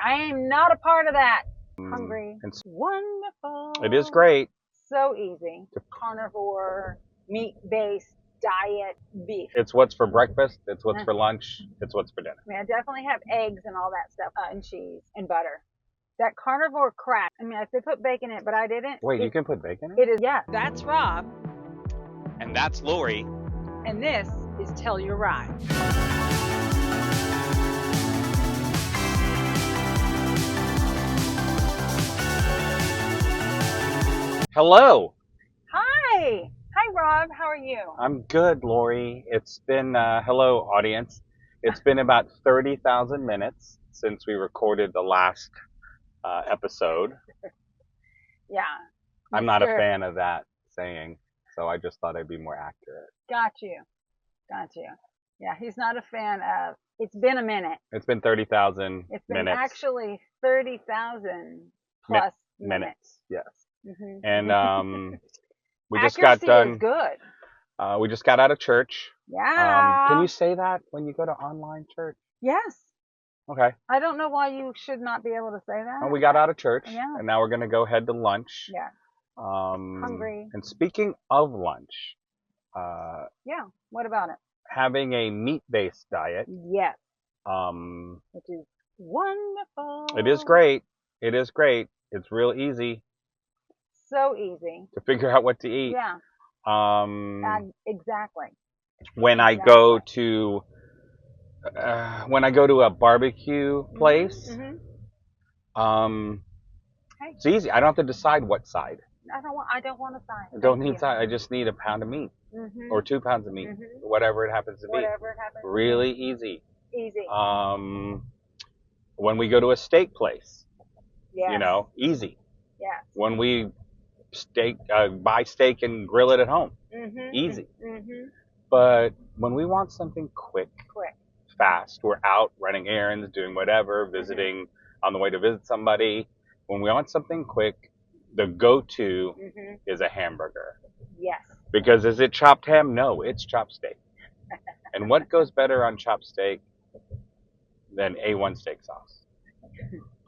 I am not a part of that. Hungry. It's Wonderful. It is great. So easy. Carnivore, meat-based diet beef. It's what's for breakfast. It's what's for lunch. It's what's for dinner. I mean, I definitely have eggs and all that stuff, and cheese and butter. That carnivore crack. I mean, they put bacon in it, but I didn't. Wait, you can put bacon in it? It is, yeah. That's Rob. And that's Lori. And this is Tell Your Ride. Hello. Hi. Hi, Rob. How are you? I'm good, Lori. It's been, hello, audience. It's been about 30,000 minutes since we recorded the last episode. Yeah. I'm not a fan of that saying, so I just thought I'd be more accurate. Got you. Yeah, he's not a fan of, it's been a minute. It's been 30,000 minutes. It's been actually 30,000 plus minutes. Yes. Mm-hmm. And we just Accuracy got done. Is good. We just got out of church. Yeah. Can you say that when you go to online church? Yes. Okay. I don't know why you should not be able to say that. Well, we got out of church, Yeah. and now we're going to go head to lunch. Yeah. Hungry. And speaking of lunch, yeah. What about it? having a meat-based diet. Yes. Which is wonderful. It is great. It is great. It's real easy So easy. to figure out what to eat. Yeah. Exactly. When I go to a barbecue place, it's easy. I don't have to decide what side. I don't want a side. I don't need side. I just need a pound of meat or 2 pounds of meat, whatever it happens to be. Really easy. Easy. When we go to a steak place, yes. you know, easy. Yes. When we buy steak and grill it at home, easy. But when we want something quick, fast, we're out running errands, doing whatever, visiting on the way to visit somebody. When we want something quick, the go-to is a hamburger. Yes. Because is it chopped ham? No, it's chopped steak. And what goes better on chopped steak than A1 steak sauce?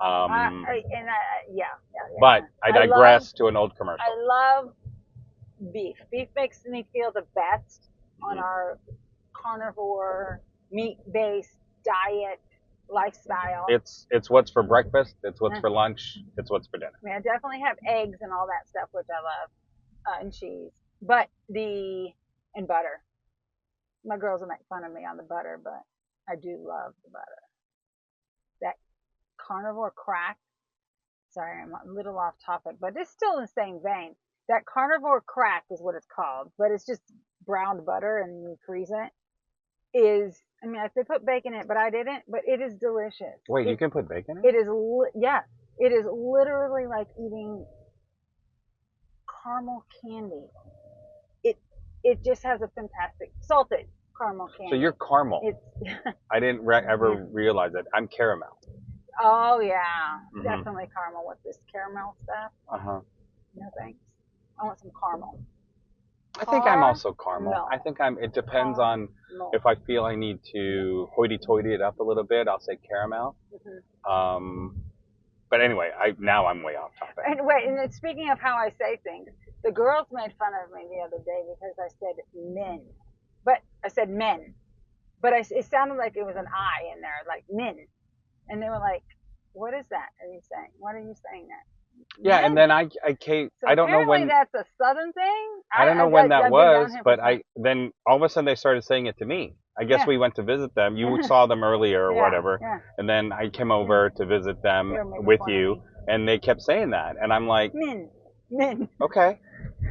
Yeah. But I digress to an old commercial. I love beef. Beef makes me feel the best on our carnivore, meat-based diet lifestyle. It's what's for breakfast. It's what's for lunch. It's what's for dinner. I mean, I definitely have eggs and all that stuff, which I love, and cheese. But and butter. My girls will make fun of me on the butter, but I do love the butter. That carnivore crack. Sorry, I'm a little off topic, but it's still in the same vein. That carnivore crack is what it's called, but it's just browned butter and you freeze it. I mean, they put bacon in it, but I didn't. But it is delicious. Wait, you can put bacon in it? It is, yeah. It is literally like eating caramel candy. It just has a fantastic salted caramel candy. So you're caramel. It's I didn't ever realize it. I'm caramel. Oh yeah, definitely caramel with this caramel stuff. No thanks. I want some caramel. I think I'm also caramel. No. I think it depends on if I feel I need to hoity-toity it up a little bit, I'll say caramel. But anyway, now I'm way off topic. And then speaking of how I say things, the girls made fun of me the other day because I said men. But I said men. But it sounded like it was an I in there, like men. And they were like, what is that? Are you saying? What are you saying that? Yeah, Men. and then I don't know when that's a Southern thing. I don't know when that was, but then all of a sudden they started saying it to me. I guess we went to visit them. You saw them earlier or whatever, and then I came over to visit them with you, and they kept saying that, and I'm like, men. Okay,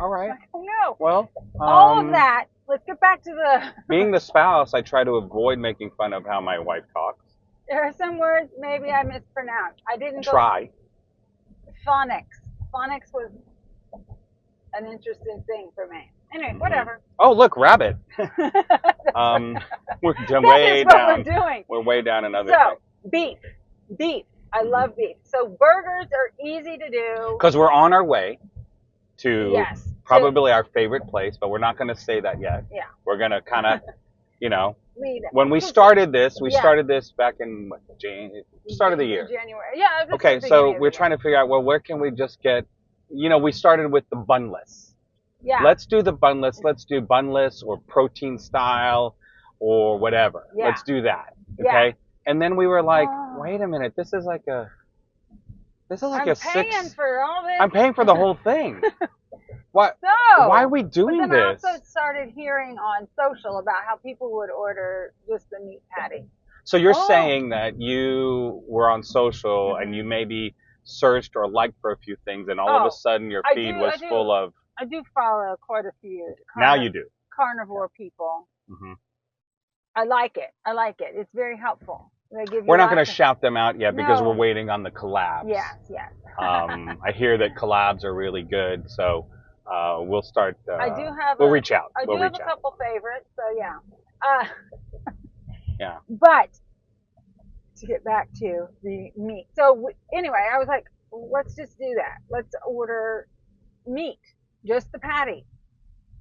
all right. No. Well, all of that. Let's get back to being the spouse, I try to avoid making fun of how my wife talks. There are some words maybe I mispronounced. I didn't try. Phonics. Phonics was an interesting thing for me. Anyway, whatever. Oh, look, rabbit. We're way down. We're way down another thing. Beef. I love beef. So burgers are easy to do. Because we're on our way to probably our favorite place, but we're not going to say that yet. Yeah. We're going to kind of, when we started this, we started this back in start of the year. January. Yeah. Okay, so we're trying to figure out, well, where can we just get, we started with the bunless. Yeah. Let's do the bunless. Let's do bunless or protein style or whatever. Yeah. Let's do that. Okay. Yeah. And then we were like, wait a minute, this is like a I'm paying for all this. I'm paying for the whole thing. What? So, why are we doing but then this? I also started hearing on social about how people would order just the meat patty. So you're saying that you were on social and you maybe searched or liked for a few things, and all of a sudden your feed was full of. I do follow quite a few. Now you do. Carnivore people. Mm-hmm. I like it. It's very helpful. We're not going to shout them out yet because we're waiting on the collabs. Yes. I hear that collabs are really good, so we'll start. I do have. We'll reach out. I do have a couple favorites, so yeah. Yeah. But to get back to the meat, so anyway, I was like, let's just do that. Let's order meat, just the patty.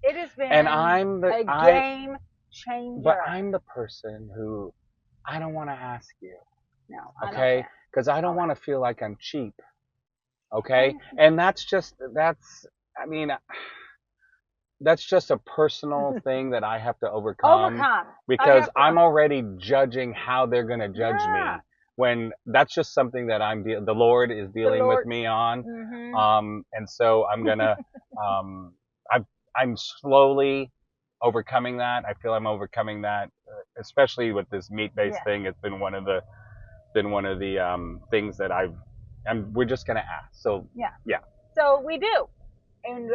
It has been a game changer. But I'm the person who. I don't want to ask you. No. Okay? Because I don't want to feel like I'm cheap. Okay? And that's just a personal thing that I have to overcome. Because I'm already judging how they're going to judge me. When that's just something that the Lord is dealing with me on. Mm-hmm. And so I'm going to, I'm slowly overcoming that. I feel I'm overcoming that, especially with this meat-based thing. It's been one of the things that we're just gonna ask. So yeah. So we do, and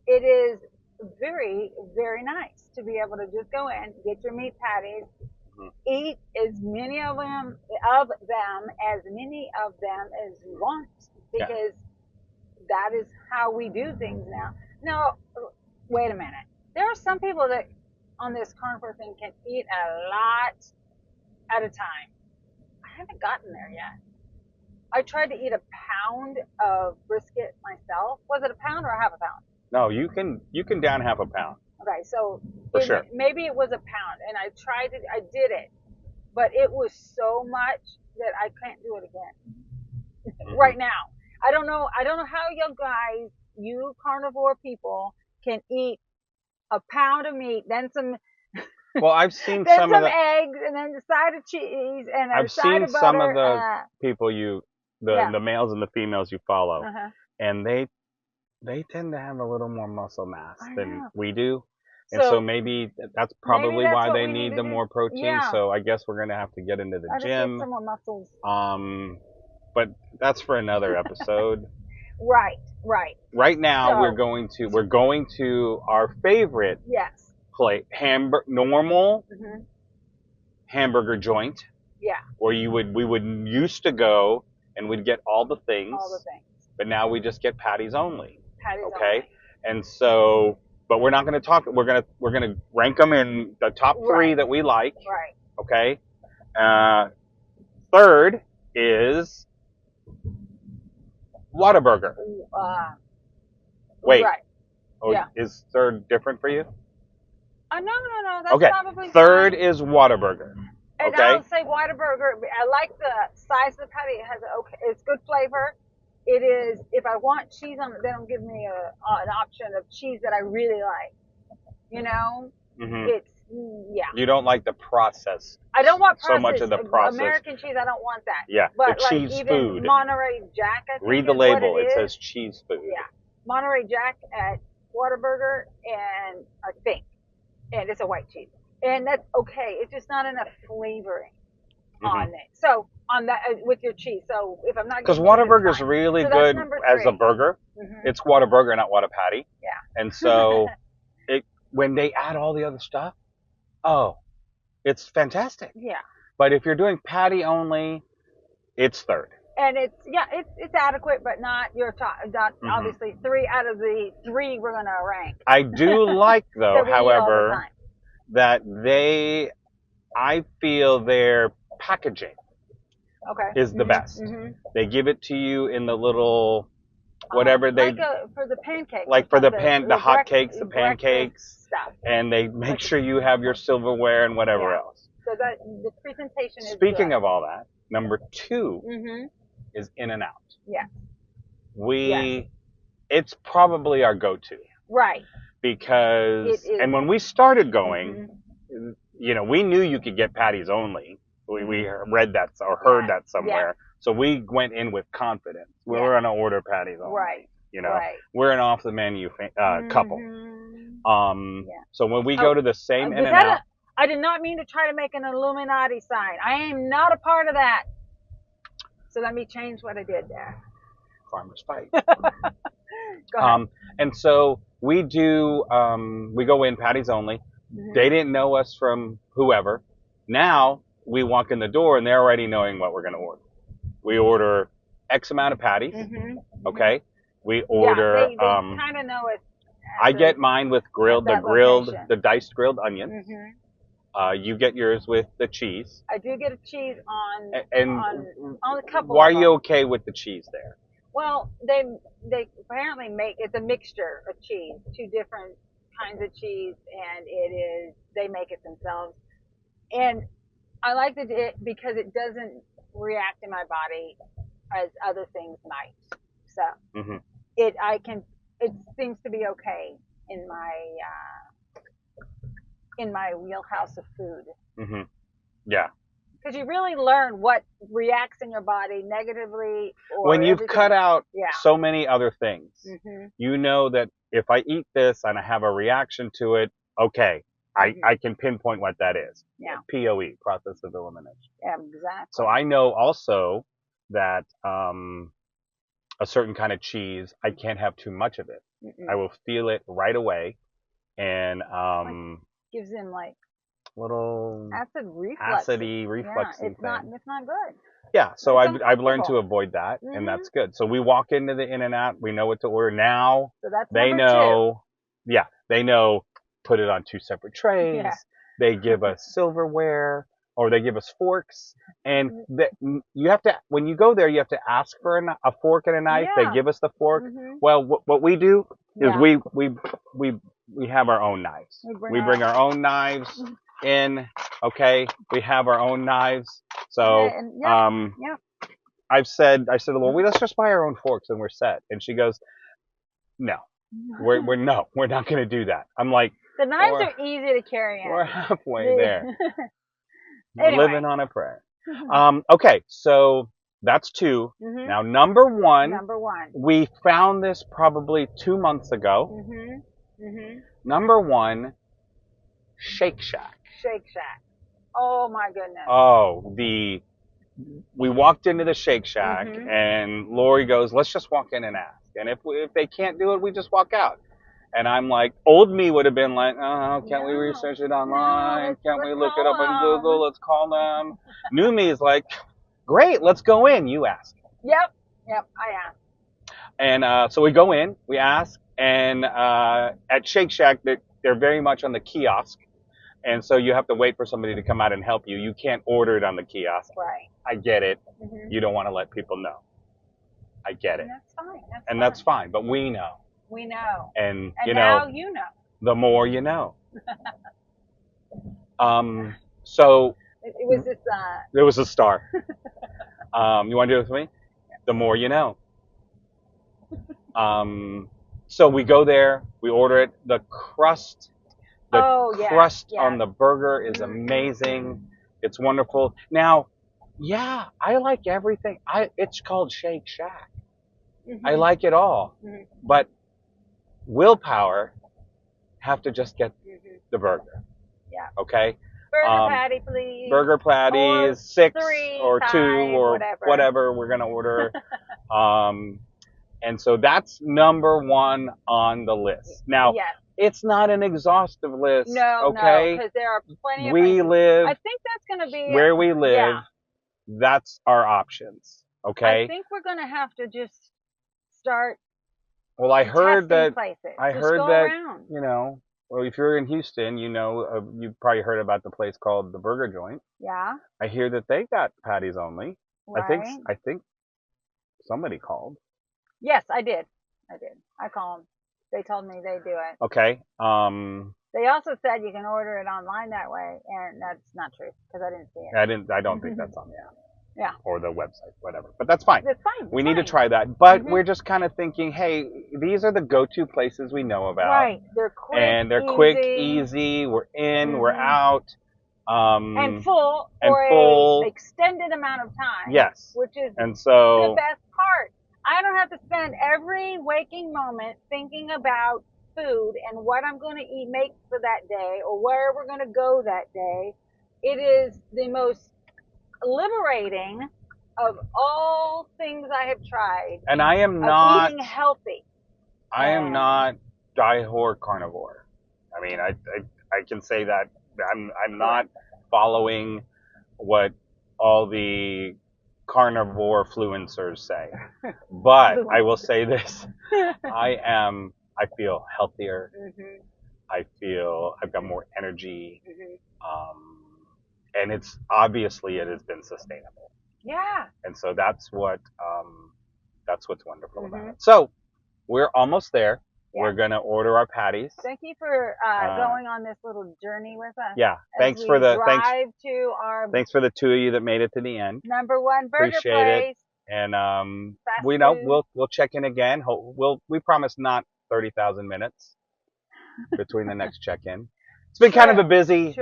it is very, very nice to be able to just go in, get your meat patties, eat as many of them as you want, because that is how we do things now. Now, wait a minute. There are some people that on this carnivore thing can eat a lot at a time. I haven't gotten there yet. I tried to eat a pound of brisket myself. Was it a pound or a half a pound? No, you can down half a pound. Okay, so sure. Maybe it was a pound, and I did it, but it was so much that I can't do it again. Right now. I don't know how you carnivore people can eat a pound of meat, then some. Well, I've seen then some of the eggs, and then the side of cheese, and I've side seen of butter. Some of the people the males and the females you follow, and they tend to have a little more muscle mass than we do, and so maybe that's probably why they need the more protein. Yeah. So I guess we're gonna have to get into the gym. Some more muscles. But that's for another episode. Right. Right now we're going to our favorite plate, normal hamburger joint. Yeah. Where we would used to go and we'd get all the things. But now we just get patties only. Okay? And so, but we're not going to talk. We're going to rank them in the top 3 that we like. Right. Okay? Third is Whataburger. Wait. Right. Oh, is third different for you? No. That's probably Third is Whataburger. And I'll say Whataburger. I like the size of the patty. It has it's good flavor. It is. If I want cheese on it, then it'll give me an option of cheese that I really like. It's You don't like the process. I don't want so much of the process. American cheese. I don't want that. Yeah, but the cheese even food. Monterey Jack. I think read the label. It says cheese food. Yeah, Monterey Jack at Whataburger, and it's a white cheese, and that's okay. It's just not enough flavoring on it. So on that with your cheese. So if I'm not because Whataburger is really good as a burger. It's Whataburger, not Whatapatty. Yeah. And so when they add all the other stuff, it's fantastic. Yeah. But if you're doing patty only, it's third. And it's adequate, but not your top. Not obviously 3 out of the 3 we're gonna rank. I do like though, however, that I feel their packaging is the best. They give it to you in the little whatever they for the pancakes, like for the hot cakes, the pancakes stuff, and they make sure you have your silverware and whatever else. So that the presentation is Speaking of all that, number 2 is In-N-Out. Yeah. It's probably our go-to. Right. Because and when we started going, you know, we knew you could get patties only. We read that or heard that somewhere. So we went in with confidence. We were going to order patties only. Right. You know, we're an off the menu couple. So when we go to the same In-N-Out, I did not mean to try to make an Illuminati sign. I am not a part of that. So let me change what I did there. Farmers fight. Go ahead. And so we do. We go in patties only. They didn't know us from whoever. Now we walk in the door and they're already knowing what we're going to order. We order X amount of patties. Okay. We order. They kind of know it. I get mine with the diced grilled onions. You get yours with the cheese. I do get a cheese on a couple. Why are you okay with the cheese there? Well, they apparently make it's a mixture of cheese, 2 different kinds of cheese, and they make it themselves. And I like it because it doesn't react in my body as other things might. So it seems to be okay in my wheelhouse of food. Yeah. Because you really learn what reacts in your body negatively. Or when you've cut out so many other things, you know that if I eat this and I have a reaction to it, okay, I can pinpoint what that is. Yeah. POE, process of elimination. Yeah, exactly. So I know also that a certain kind of cheese, I can't have too much of it. I will feel it right away, and gives them like little acidy reflux. Yeah, it's not good. Yeah, so I've learned to avoid that, and that's good. So we walk into the In-N-Out, we know what to order now. So that's they know. 2. Yeah, they know. Put it on 2 separate trays. Yeah. They give us silverware, or they give us forks, and you have to when you go there, you have to ask for a fork and a knife. Yeah. They give us the fork. Well, what we do is we have our own knives. We bring our own knives in. Okay, we have our own knives. So I said, well, let's just buy our own forks and we're set. And she goes, no, we're not going to do that. I'm like, the knives are easy to carry in. We're halfway there. Anyway. Living on a prayer. Okay, so that's 2. Now number 1. We found this probably 2 months ago. Number 1, Shake Shack. Shake Shack. Oh my goodness. Oh, we walked into the Shake Shack and Lori goes, let's just walk in and ask. And if they can't do it, we just walk out. And I'm like, old me would have been like, can't we research it online? Can't we look it up on Google? Let's call them. New me is like, great, let's go in. You ask. Yep, I asked. And so we go in, we ask, and at Shake Shack, they're very much on the kiosk. And so you have to wait for somebody to come out and help you. You can't order it on the kiosk. Right. I get it. You don't want to let people know. I get it. And that's fine. But we know. We know. And now you know. The more you know. So. It was this. It was a star. You want to do it with me? The more you know. So we go there. We order it. The crust. On the burger is amazing. It's wonderful. Now, I like everything. It's called Shake Shack. I like it all. But willpower have to just get the burger. Yeah. Okay? Burger patty, please. Burger patties, 6 or 2 or whatever we're going to order. And so that's number 1 on the list. Now, it's not an exhaustive list. No, okay? Because there are plenty of places. Live. I think that's going to be where we live. Yeah. That's our options. Okay. I think we're going to have to just start. Well, I heard that. Places. I heard that. Around. Well, if you're in Houston, you've probably heard about the place called the Burger Joint. Yeah. I hear that they got patties only. Right. I think somebody called. Yes, I did. I did. I call them. They told me they do it. Okay. They also said you can order it online that way, and that's not true because I didn't see it. I don't think that's on the app. Yeah. Or the website, whatever. But that's fine. That's fine. We need to try that. But we're just kind of thinking, hey, these are the go-to places we know about. Right. They're quick. And they're quick, easy. We're in, we're out. And full for an extended amount of time. Yes. Which is and so, the best part. I don't have to spend every waking moment thinking about food and what I'm going to make for that day or where we're going to go that day. It is the most liberating of all things I have tried. And I am not eating healthy. I am not die-hard carnivore. I mean, I can say that I'm not following what all the carnivore fluencers say. But I will say this. I feel healthier. I feel I've got more energy. And it has been sustainable. Yeah. And so that's what's wonderful about it. So we're almost there. Yeah. We're gonna order our patties. Thank you for going on this little journey with us. Yeah. Thanks for the two of you that made it to the end. #1 burger Appreciate place. It. And we'll check in again. We promise not 30,000 minutes between the next check-in. It's been kind of a busy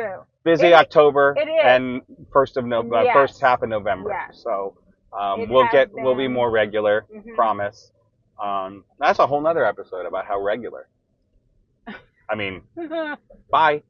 October and first half of November. Yes. So we'll be more regular, promise. That's a whole nother episode about how regular. I mean, bye.